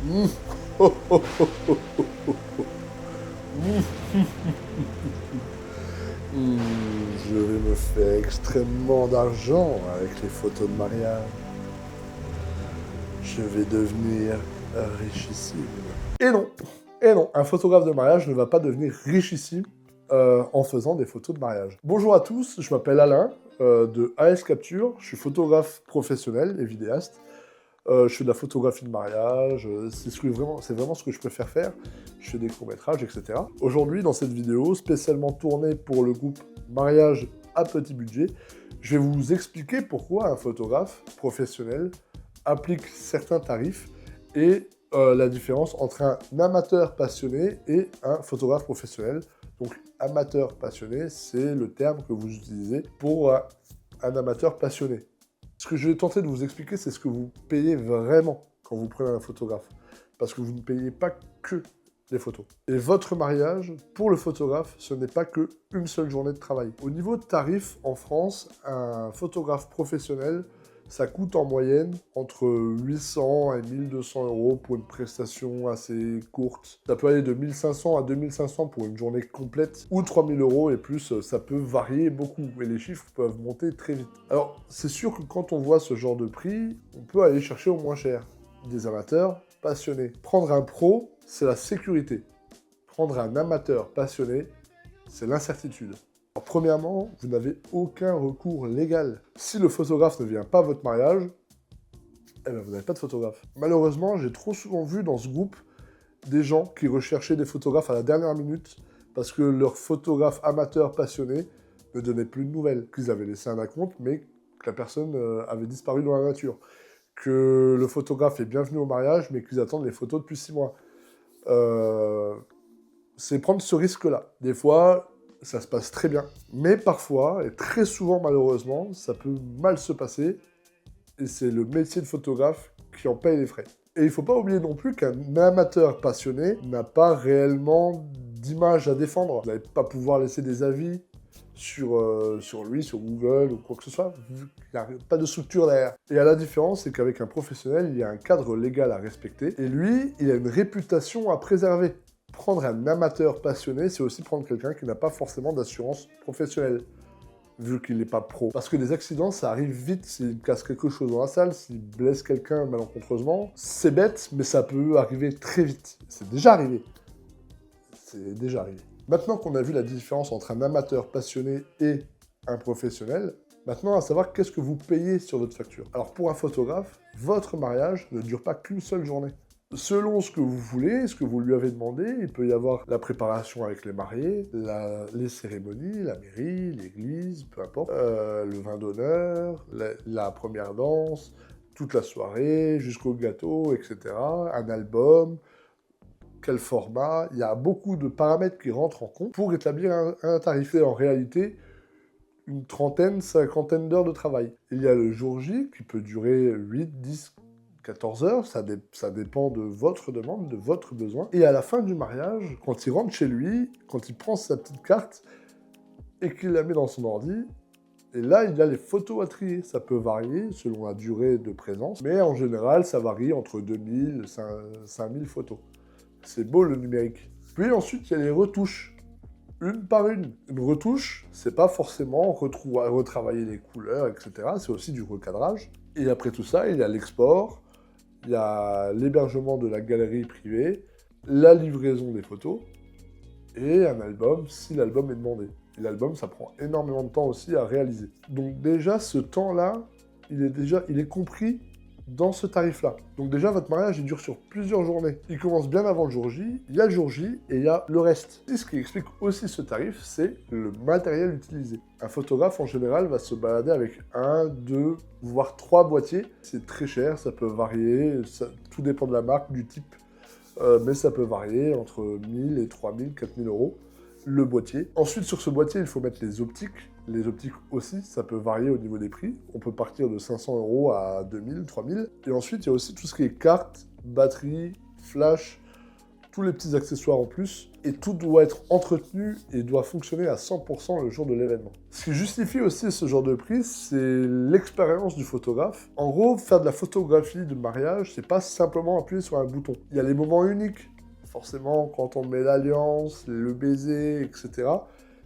Mmh. Oh, oh, oh, oh, oh, oh, oh. Mmh, je vais me faire extrêmement d'argent avec les photos de mariage. Je vais devenir richissime. Et non, et non, un photographe de mariage ne va pas devenir richissime en faisant des photos de mariage. Bonjour à tous, je m'appelle Alain de AS Capture, je suis photographe professionnel et vidéaste. Je fais de la photographie de mariage, c'est vraiment ce que je préfère faire. Je fais des courts-métrages, etc. Aujourd'hui, dans cette vidéo, spécialement tournée pour le groupe Mariage à petit budget, je vais vous expliquer pourquoi un photographe professionnel applique certains tarifs et la différence entre un amateur passionné et un photographe professionnel. Donc, amateur passionné, c'est le terme que vous utilisez pour un amateur passionné. Ce que je vais tenter de vous expliquer, c'est ce que vous payez vraiment quand vous prenez un photographe. Parce que vous ne payez pas que les photos. Et votre mariage, pour le photographe, ce n'est pas qu'une seule journée de travail. Au niveau de tarifs, en France, un photographe professionnel, ça coûte en moyenne entre 800 et 1200 euros pour une prestation assez courte. Ça peut aller de 1500 à 2500 pour une journée complète, ou 3000 euros et plus, ça peut varier beaucoup. Et les chiffres peuvent monter très vite. Alors, c'est sûr que quand on voit ce genre de prix, on peut aller chercher au moins cher. Des amateurs passionnés. Prendre un pro, c'est la sécurité. Prendre un amateur passionné, c'est l'incertitude. Alors, premièrement, vous n'avez aucun recours légal. Si le photographe ne vient pas à votre mariage, eh ben vous n'avez pas de photographe. Malheureusement, j'ai trop souvent vu dans ce groupe des gens qui recherchaient des photographes à la dernière minute parce que leur photographe amateur passionné ne donnait plus de nouvelles, qu'ils avaient laissé un acompte, mais que la personne avait disparu dans la nature. Que le photographe est bienvenu au mariage, mais qu'ils attendent les photos depuis 6 mois. C'est prendre ce risque-là. Des fois, ça se passe très bien. Mais parfois, et très souvent malheureusement, ça peut mal se passer. Et c'est le métier de photographe qui en paye les frais. Et il ne faut pas oublier non plus qu'un amateur passionné n'a pas réellement d'image à défendre. Vous n'allez pas pouvoir laisser des avis sur lui, sur Google ou quoi que ce soit, vu qu'il n'y a pas de structure derrière. Et à la différence, c'est qu'avec un professionnel, il y a un cadre légal à respecter. Et lui, il a une réputation à préserver. Prendre un amateur passionné, c'est aussi prendre quelqu'un qui n'a pas forcément d'assurance professionnelle, vu qu'il n'est pas pro. Parce que les accidents, ça arrive vite. S'il casse quelque chose dans la salle, s'il blesse quelqu'un malencontreusement, c'est bête, mais ça peut arriver très vite. C'est déjà arrivé. C'est déjà arrivé. Maintenant qu'on a vu la différence entre un amateur passionné et un professionnel, maintenant à savoir qu'est-ce que vous payez sur votre facture. Alors pour un photographe, votre mariage ne dure pas qu'une seule journée. Selon ce que vous voulez, ce que vous lui avez demandé, il peut y avoir la préparation avec les mariés, les cérémonies, la mairie, l'église, peu importe, le vin d'honneur, la première danse, toute la soirée, jusqu'au gâteau, etc. Un album, quel format, il y a beaucoup de paramètres qui rentrent en compte pour établir un tarif. Et en réalité, une trentaine, cinquantaine d'heures de travail. Il y a le jour J qui peut durer 8, 10, 14 heures, ça dépend de votre demande, de votre besoin. Et à la fin du mariage, quand il rentre chez lui, quand il prend sa petite carte et qu'il la met dans son ordi, et là, il y a les photos à trier. Ça peut varier selon la durée de présence, mais en général, ça varie entre 2000 et 5000 photos. C'est beau le numérique. Puis ensuite, il y a les retouches. Une par une. Une retouche, c'est pas forcément retravailler les couleurs, etc. C'est aussi du recadrage. Et après tout ça, il y a l'export, il y a l'hébergement de la galerie privée, la livraison des photos, et un album, si l'album est demandé. Et l'album, ça prend énormément de temps aussi à réaliser. Donc déjà, ce temps-là, il est compris dans ce tarif-là. Donc déjà, votre mariage, il dure sur plusieurs journées. Il commence bien avant le jour J, il y a le jour J et il y a le reste. Et ce qui explique aussi ce tarif, c'est le matériel utilisé. Un photographe, en général, va se balader avec 1, 2, voire 3 boîtiers. C'est très cher, ça peut varier, tout dépend de la marque, du type, mais ça peut varier entre 1000 et 3000, 4000 euros le boîtier. Ensuite, sur ce boîtier, il faut mettre les optiques. Les optiques aussi, ça peut varier au niveau des prix. On peut partir de 500 euros à 2000, 3000. Et ensuite, il y a aussi tout ce qui est carte, batterie, flash, tous les petits accessoires en plus, et tout doit être entretenu et doit fonctionner à 100% le jour de l'événement. Ce qui justifie aussi ce genre de prix, c'est l'expérience du photographe. En gros, faire de la photographie de mariage, c'est pas simplement appuyer sur un bouton. Il y a les moments uniques. Forcément, quand on met l'alliance, le baiser, etc.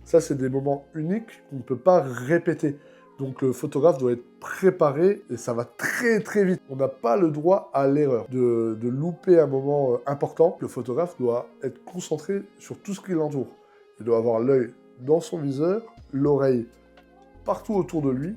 Ça, c'est des moments uniques qu'on ne peut pas répéter. Donc le photographe doit être préparé et ça va très très vite. On n'a pas le droit à l'erreur de louper un moment important. Le photographe doit être concentré sur tout ce qui l'entoure. Il doit avoir l'œil dans son viseur, l'oreille partout autour de lui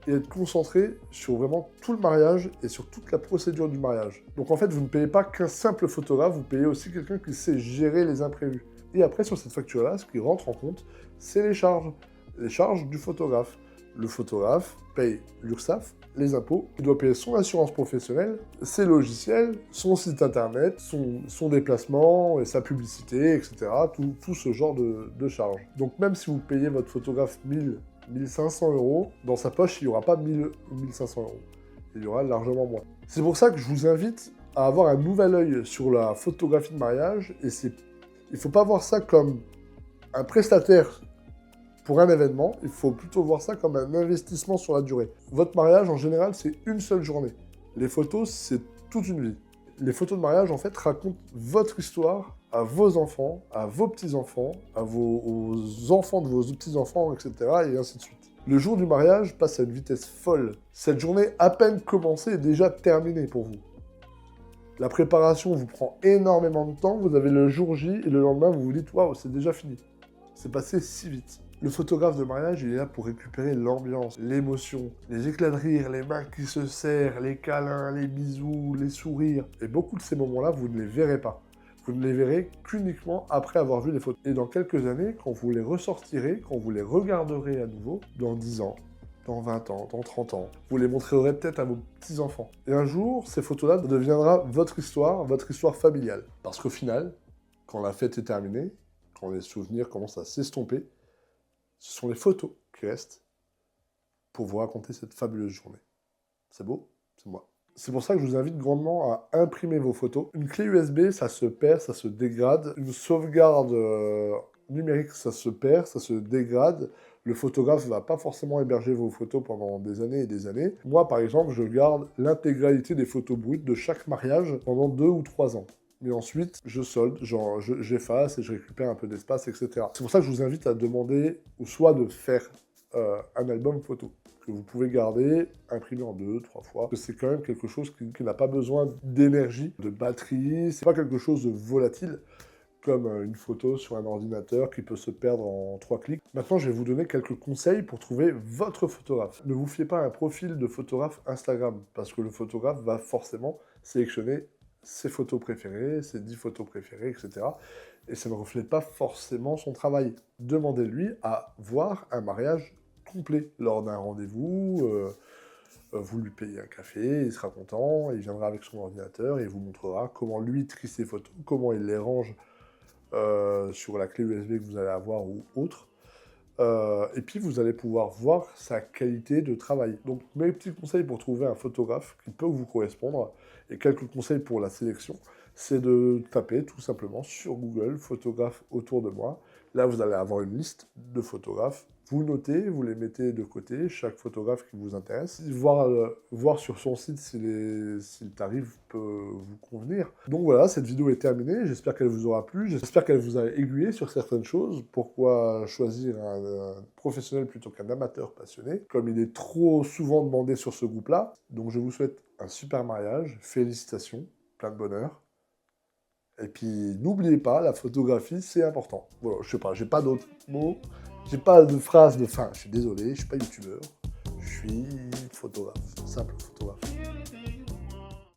et être concentré sur vraiment tout le mariage et sur toute la procédure du mariage. Donc en fait, vous ne payez pas qu'un simple photographe, vous payez aussi quelqu'un qui sait gérer les imprévus. Et après, sur cette facture-là, ce qui rentre en compte, c'est les charges du photographe. Le photographe paye l'URSSAF, les impôts, il doit payer son assurance professionnelle, ses logiciels, son site internet, son déplacement, et sa publicité, etc. Tout ce genre de charges. Donc même si vous payez votre photographe 1000, 1500 €, dans sa poche, il n'y aura pas 1000 ou 1500 €. Il y aura largement moins. C'est pour ça que je vous invite à avoir un nouvel œil sur la photographie de mariage, et il ne faut pas voir ça comme un prestataire pour un événement, il faut plutôt voir ça comme un investissement sur la durée. Votre mariage, en général, c'est une seule journée. Les photos, c'est toute une vie. Les photos de mariage, en fait, racontent votre histoire à vos enfants, à vos petits-enfants, aux enfants de vos petits-enfants, etc., et ainsi de suite. Le jour du mariage passe à une vitesse folle. Cette journée, à peine commencée, est déjà terminée pour vous. La préparation vous prend énormément de temps, vous avez le jour J, et le lendemain, vous vous dites « Waouh, c'est déjà fini ». C'est passé si vite. Le photographe de mariage, il est là pour récupérer l'ambiance, l'émotion, les éclats de rire, les mains qui se serrent, les câlins, les bisous, les sourires. Et beaucoup de ces moments-là, vous ne les verrez pas. Vous ne les verrez qu'uniquement après avoir vu les photos. Et dans quelques années, quand vous les ressortirez, quand vous les regarderez à nouveau, dans 10 ans, dans 20 ans, dans 30 ans, vous les montrerez peut-être à vos petits-enfants. Et un jour, ces photos-là deviendra votre histoire familiale. Parce qu'au final, quand la fête est terminée, quand les souvenirs commencent à s'estomper, ce sont les photos qui restent pour vous raconter cette fabuleuse journée. C'est beau? C'est moi. C'est pour ça que je vous invite grandement à imprimer vos photos. Une clé USB, ça se perd, ça se dégrade. Une sauvegarde numérique, ça se perd, ça se dégrade. Le photographe ne va pas forcément héberger vos photos pendant des années et des années. Moi, par exemple, je garde l'intégralité des photos brutes de chaque mariage pendant 2 ou 3 ans. Mais ensuite, je solde, j'efface et je récupère un peu d'espace, etc. C'est pour ça que je vous invite à demander, ou soit de faire un album photo, que vous pouvez garder, imprimer en 2, 3 fois. C'est quand même quelque chose qui n'a pas besoin d'énergie, de batterie, c'est pas quelque chose de volatile, comme une photo sur un ordinateur qui peut se perdre en 3 clics. Maintenant, je vais vous donner quelques conseils pour trouver votre photographe. Ne vous fiez pas à un profil de photographe Instagram, parce que le photographe va forcément sélectionner ses photos préférées, ses 10 photos préférées, etc. Et ça ne reflète pas forcément son travail. Demandez-lui à voir un mariage complet lors d'un rendez-vous. Vous lui payez un café, il sera content, il viendra avec son ordinateur et il vous montrera comment lui trie ses photos, comment il les range sur la clé USB que vous allez avoir ou autre. Et puis vous allez pouvoir voir sa qualité de travail. Donc mes petits conseils pour trouver un photographe qui peut vous correspondre, et quelques conseils pour la sélection, c'est de taper tout simplement sur Google « photographe autour de moi ». Là, vous allez avoir une liste de photographes. Vous notez, vous les mettez de côté, chaque photographe qui vous intéresse. Voir sur son site si le tarif peut vous convenir. Donc voilà, cette vidéo est terminée. J'espère qu'elle vous aura plu. J'espère qu'elle vous a aiguillé sur certaines choses. Pourquoi choisir un professionnel plutôt qu'un amateur passionné, comme il est trop souvent demandé sur ce groupe-là. Donc je vous souhaite un super mariage. Félicitations, plein de bonheur. Et puis, n'oubliez pas, la photographie, c'est important. Voilà, je sais pas, j'ai pas d'autres mots, j'ai pas de phrase de fin. Je suis désolé, je suis pas youtubeur, je suis photographe, simple photographe.